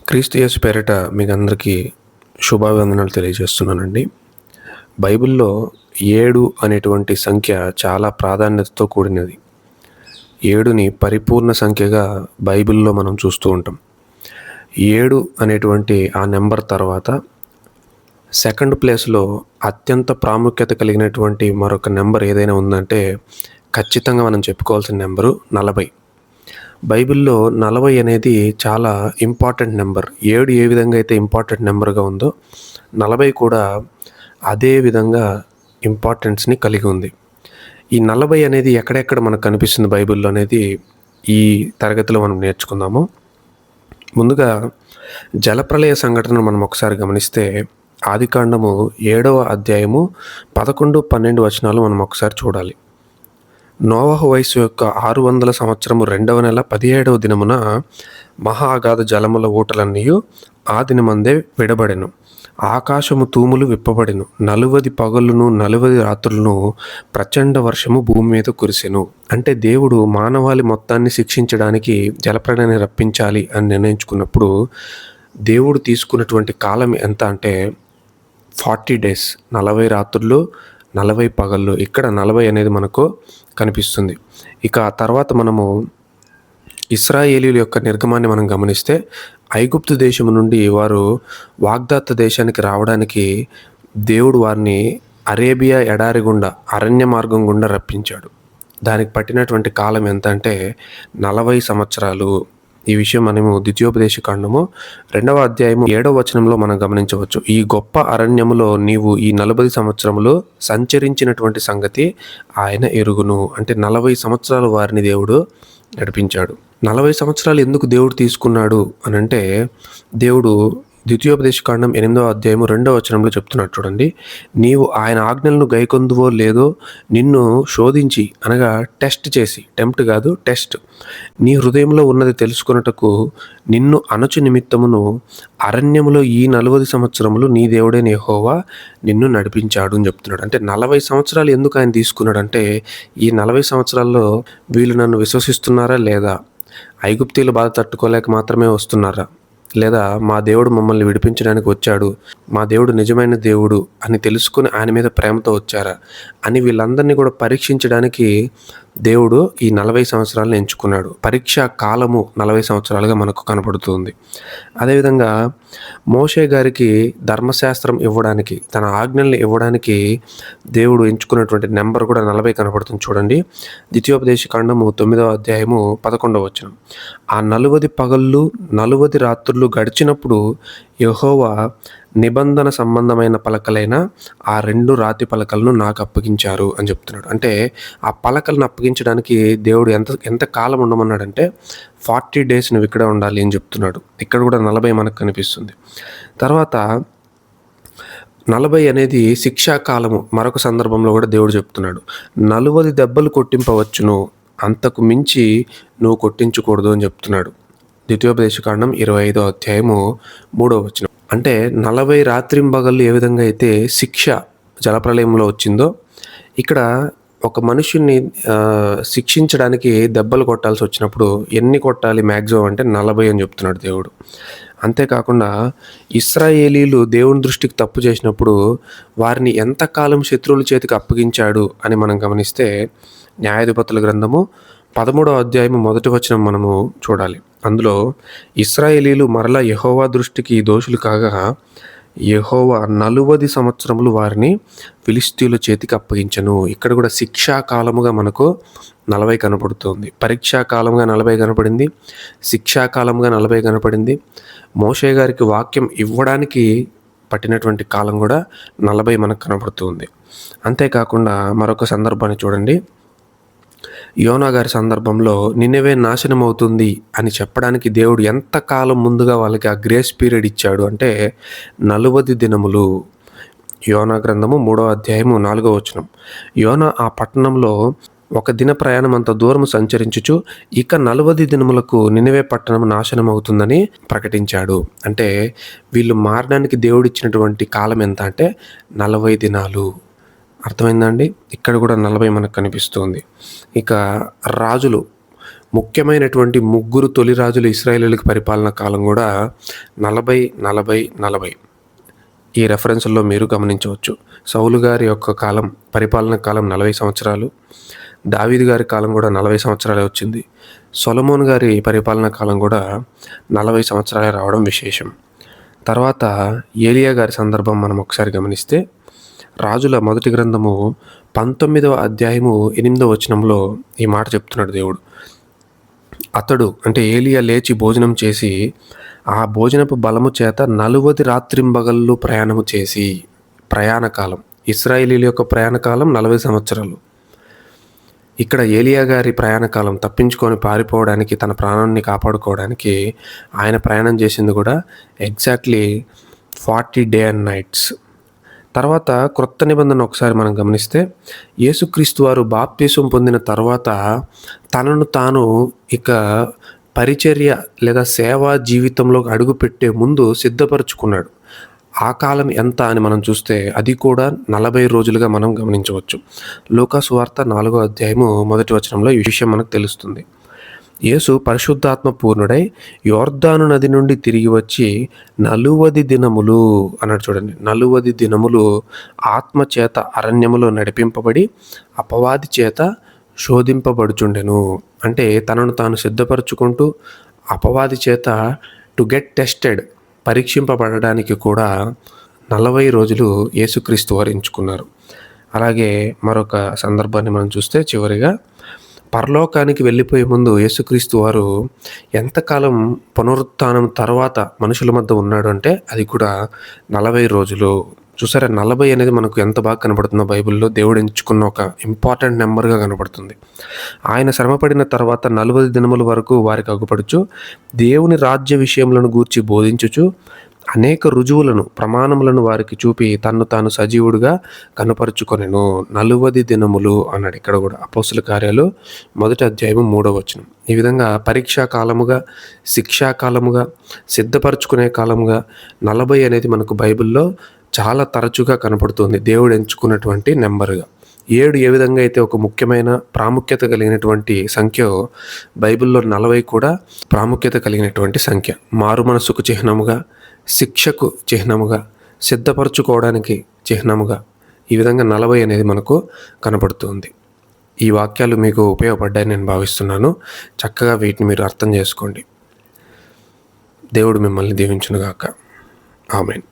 క్రీస్తు యేసు పేరిట మీకు అందరికీ శుభాభివందనాలు తెలియజేస్తున్నానండి. బైబిల్‌లో 7 అనేటువంటి సంఖ్య చాలా ప్రాధాన్యతతో కూడినది. 7ని పరిపూర్ణ సంఖ్యగా బైబిల్‌లో మనం చూస్తూ ఉంటాం. 7 అనేటువంటి ఆ నెంబర్ తర్వాత సెకండ్ ప్లేస్‌లో అత్యంత ప్రాముఖ్యత కలిగినటువంటి మరొక నెంబర్ ఏదైనా ఉందంటే ఖచ్చితంగా మనం చెప్పుకోవాల్సిన నెంబరు 40. బైబిల్‌లో 40 అనేది చాలా ఇంపార్టెంట్ నెంబర్. 7 ఏ విధంగా అయితే ఇంపార్టెంట్ నెంబర్‌గా ఉందో 40 కూడా అదే విధంగా ఇంపార్టెన్స్‌ని కలిగి ఉంది. ఈ 40 అనేది ఎక్కడెక్కడ మనకు కనిపిస్తుంది బైబిల్‌లో అనేది ఈ తరగతిలో మనం నేర్చుకుందాము. ముందుగా జలప్రళయ సంఘటనను మనం ఒకసారి గమనిస్తే ఆదికాండము 7వ అధ్యాయము 11, 12 వచనాలు మనం ఒకసారి చూడాలి. నోవహు వయస్సు యొక్క 600 సంవత్సరము 2వ నెల 17వ దినమున మహా అగాధ జలముల ఊటలన్నీయు ఆ దినమందే విడబడెను. ఆకాశము తూములు విప్పబడెను. 40 పగలును 40 రాత్రులను ప్రచండ వర్షము భూమి మీద కురిసెను. అంటే దేవుడు మానవాళి మొత్తాన్ని శిక్షించడానికి జలప్రళయాన్ని రప్పించాలి అని నిర్ణయించుకున్నప్పుడు దేవుడు తీసుకున్నటువంటి కాలం ఎంత అంటే 40 డేస్, 40 రాత్రులు 40 పగళ్ళు. ఇక్కడ 40 అనేది మనకు కనిపిస్తుంది. ఇక ఆ తర్వాత మనము ఇశ్రాయేలీయుల యొక్క నిర్గమాన్ని మనం గమనిస్తే ఐగుప్తు దేశం నుండి వారు వాగ్దాత్త దేశానికి రావడానికి దేవుడు వారిని అరేబియా ఎడారి గుండా అరణ్య మార్గం గుండా రప్పించాడు. దానికి పట్టినటువంటి కాలం ఎంత అంటే 40 సంవత్సరాలు. ఈ విషయం మనము ద్వితీయోపదేశకాండము 2వ అధ్యాయము 7వ వచనంలో మనం గమనించవచ్చు. ఈ గొప్ప అరణ్యములో నీవు ఈ 40 సంవత్సరములు సంచరించినటువంటి సంగతి ఆయన ఎరుగును. అంటే 40 సంవత్సరాలు వారిని దేవుడు నడిపించాడు. 40 సంవత్సరాలు ఎందుకు దేవుడు తీసుకున్నాడు అని అంటే దేవుడు ద్వితీయోపదేశకాండం 8వ అధ్యాయము 2వ వచనంలో చెప్తున్నాడు చూడండి. నీవు ఆయన ఆజ్ఞలను గైకొందువో లేదో నిన్ను శోధించి అనగా టెస్ట్ చేసి, టెంప్ట్ కాదు టెస్ట్, నీ హృదయంలో ఉన్నది తెలుసుకొనుటకు నిన్ను అణచు నిమిత్తమును అరణ్యములో ఈ 40 సంవత్సరములు నీ దేవుడైన యెహోవా నిన్ను నడిపించాడు అని చెప్తున్నాడు. అంటే 40 సంవత్సరాలు ఎందుకు ఆయన తీసుకున్నాడు అంటే ఈ 40 సంవత్సరాల్లో వీళ్ళు నన్ను విశ్వసిస్తున్నారా లేదా, ఐగుప్తీయుల బాధ తట్టుకోలేక మాత్రమే వస్తున్నారా, లేదా మా దేవుడు మమ్మల్ని విడిపించడానికి వచ్చాడు, మా దేవుడు నిజమైన దేవుడు అని తెలుసుకుని ఆయన మీద ప్రేమతో వచ్చారా అని వీళ్ళందరినీ కూడా పరీక్షించడానికి దేవుడు ఈ 40 సంవత్సరాలను ఎంచుకున్నాడు. పరీక్షా కాలము 40 సంవత్సరాలుగా మనకు కనపడుతుంది. అదేవిధంగా మోషే గారికి ధర్మశాస్త్రం ఇవ్వడానికి, తన ఆజ్ఞల్ని ఇవ్వడానికి దేవుడు ఎంచుకున్నటువంటి నెంబర్ కూడా 40 కనపడుతుంది చూడండి. ద్వితీయోపదేశకాండము 9వ అధ్యాయము 11వ వచనం. ఆ 40 పగళ్ళు 40 రాత్రులు గడిచినప్పుడు యెహోవా నిబంధన సంబంధమైన పలకలైన ఆ 2 రాతి పలకలను నాకు అప్పగించారు అని చెప్తున్నాడు. అంటే ఆ పలకలను అప్పగించడానికి దేవుడు ఎంత కాలం ఉండమన్నాడంటే 40 డేస్ నువ్వు ఇక్కడ ఉండాలి అని చెప్తున్నాడు. ఇక్కడ కూడా 40 మనకు కనిపిస్తుంది. తర్వాత 40 అనేది శిక్షాకాలము. మరొక సందర్భంలో కూడా దేవుడు చెప్తున్నాడు, 40 దెబ్బలు కొట్టింపవచ్చును, అంతకు మించి నువ్వు కొట్టించకూడదు అని చెప్తున్నాడు. ద్వితీయోపదేశకాండం 25వ అధ్యాయము 3వ వచనం. అంటే 40 రాత్రింబగళ్ళు ఏ విధంగా అయితే శిక్ష జలప్రళయంలో వచ్చిందో ఇక్కడ ఒక మనుషుల్ని శిక్షించడానికి దెబ్బలు కొట్టాల్సి వచ్చినప్పుడు ఎన్ని కొట్టాలి మ్యాక్సిమం అంటే 40 అని చెప్తున్నాడు దేవుడు. అంతేకాకుండా ఇశ్రాయేలీలు దేవుని దృష్టికి తప్పు చేసినప్పుడు వారిని ఎంతకాలం శత్రువుల చేతికి అప్పగించాడు అని మనం గమనిస్తే న్యాయాధిపతుల గ్రంథము 13వ అధ్యాయము 1వ వచనం మనము చూడాలి. అందులో ఇశ్రాయేలీలు మరలా యెహోవా దృష్టికి దోషులు కాగా యెహోవా 40 సంవత్సరములు వారిని ఫిలిష్తీయుల చేతికి అప్పగించను. ఇక్కడ కూడా శిక్షా కాలముగా మనకు 40 కనపడుతుంది. పరీక్షా కాలంగా 40 కనపడింది, శిక్షాకాలంగా 40 కనపడింది. మోషే గారికి వాక్యం ఇవ్వడానికి పట్టినటువంటి కాలం కూడా 40 మనకు కనపడుతుంది. అంతేకాకుండా మరొక సందర్భాన్ని చూడండి. యోనా గారి సందర్భంలో నినెవే నాశనం అవుతుంది అని చెప్పడానికి దేవుడు ఎంతకాలం ముందుగా వాళ్ళకి ఆ గ్రేస్ పీరియడ్ ఇచ్చాడు అంటే 40 దినములు. యోనా గ్రంథము 3వ అధ్యాయము 4వ వచనం. యోనా ఆ పట్టణంలో ఒక దిన ప్రయాణం అంత దూరం సంచరించుచు ఇక 40 దినములకు నినెవే పట్టణం నాశనం అవుతుందని ప్రకటించాడు. అంటే వీళ్ళు మారడానికి దేవుడు ఇచ్చినటువంటి కాలం ఎంత అంటే 40 దినాలు. అర్థమైందండి? ఇక్కడ కూడా 40 మనకు కనిపిస్తుంది. ఇక రాజులు ముఖ్యమైనటువంటి ముగ్గురు తొలి రాజులు ఇశ్రాయేలీయులకు పరిపాలన కాలం కూడా 40, 40, 40. ఈ రెఫరెన్స్లో మీరు గమనించవచ్చు. సౌలు గారి యొక్క పరిపాలన కాలం 40 సంవత్సరాలు. దావీదు గారి కాలం కూడా 40 సంవత్సరాలే వచ్చింది. సొలొమోన్ గారి పరిపాలన కాలం కూడా 40 సంవత్సరాలే రావడం విశేషం. తర్వాత ఏలియా గారి సందర్భం మనం ఒకసారి గమనిస్తే రాజుల మొదటి గ్రంథము 19వ అధ్యాయము 8వ వచనంలో ఈ మాట చెప్తున్నాడు దేవుడు. అతడు అంటే ఏలియా లేచి భోజనం చేసి ఆ భోజనపు బలము చేత 40 రాత్రింబగళ్ళు ప్రయాణము చేసి, ప్రయాణకాలం ఇశ్రాయేలీల యొక్క ప్రయాణకాలం 40 సంవత్సరాలు. ఇక్కడ ఏలియా గారి ప్రయాణకాలం తప్పించుకొని పారిపోవడానికి, తన ప్రాణాన్ని కాపాడుకోవడానికి ఆయన ప్రయాణం చేసింది కూడా ఎగ్జాక్ట్లీ 40 days and nights. తర్వాత క్రొత్త నిబంధన ఒకసారి మనం గమనిస్తే యేసుక్రీస్తు వారు బాప్తిసం పొందిన తర్వాత తనను తాను ఇక పరిచర్య లేదా సేవా జీవితంలో అడుగుపెట్టే ముందు సిద్ధపరచుకున్నాడు. ఆ కాలం ఎంత అని మనం చూస్తే అది కూడా 40 రోజులుగా మనం గమనించవచ్చు. లూకా సువార్త 4వ అధ్యాయము 1వ వచనంలో ఈ విషయం మనకు తెలుస్తుంది. యేసు పరిశుద్ధాత్మ పూర్ణుడై యోర్దాను నది నుండి తిరిగి వచ్చి 40 దినములు అన్నాడు. చూడండి, 40 దినములు ఆత్మ చేత అరణ్యములో నడిపింపబడి అపవాది చేత శోధింపబడుచుండెను. అంటే తనను తాను సిద్ధపరచుకుంటూ అపవాది చేత టు గెట్ టెస్టెడ్, పరీక్షింపబడడానికి కూడా 40 రోజులు యేసుక్రీస్తు వారు ఎంచుకున్నారు. అలాగే మరొక సందర్భాన్ని మనం చూస్తే చివరిగా పరలోకానికి వెళ్ళిపోయే ముందు యేసుక్రీస్తు వారు ఎంతకాలం పునరుత్థానం తర్వాత మనుషుల మధ్య ఉన్నాడు అంటే అది కూడా 40 రోజులు. చూసారా, 40 అనేది మనకు ఎంత బాగా కనబడుతుందో బైబిల్లో. దేవుడు ఎంచుకున్న ఒక ఇంపార్టెంట్ నెంబర్గా కనబడుతుంది. ఆయన శ్రమపడిన తర్వాత 40 దినముల వరకు వారికి అగుపడుచు దేవుని రాజ్య విషయములను గూర్చి బోధించుచు అనేక రుజువులను, ప్రమాణములను వారికి చూపి తన్ను తాను సజీవుడిగా కనపరుచుకొనెను. 40 దినములు అన్నాడు ఇక్కడ కూడా. అపోస్తుల కార్యాలు 1వ అధ్యాయము 3వ వచనం. ఈ విధంగా పరీక్షా కాలముగా, శిక్షా కాలముగా, సిద్ధపరచుకునే కాలముగా 40 అనేది మనకు బైబిల్లో చాలా తరచుగా కనపడుతుంది, దేవుడు ఎంచుకున్నటువంటి నెంబర్గా. 7 ఏ విధంగా అయితే ఒక ముఖ్యమైన ప్రాముఖ్యత కలిగినటువంటి సంఖ్య, బైబిల్లో 40 కూడా ప్రాముఖ్యత కలిగినటువంటి సంఖ్య. మారు మనసుకు చిహ్నముగా, శిక్షకు చిహ్నముగా, సిద్ధపరచుకోవడానికి చిహ్నముగా, ఈ విధంగా 40 అనేది మనకు కనపడుతుంది. ఈ వాక్యాలు మీకు ఉపయోగపడ్డాయని నేను భావిస్తున్నాను. చక్కగా వీటిని మీరు అర్థం చేసుకోండి. దేవుడు మిమ్మల్ని దీవించునుగాక. ఆమేన్.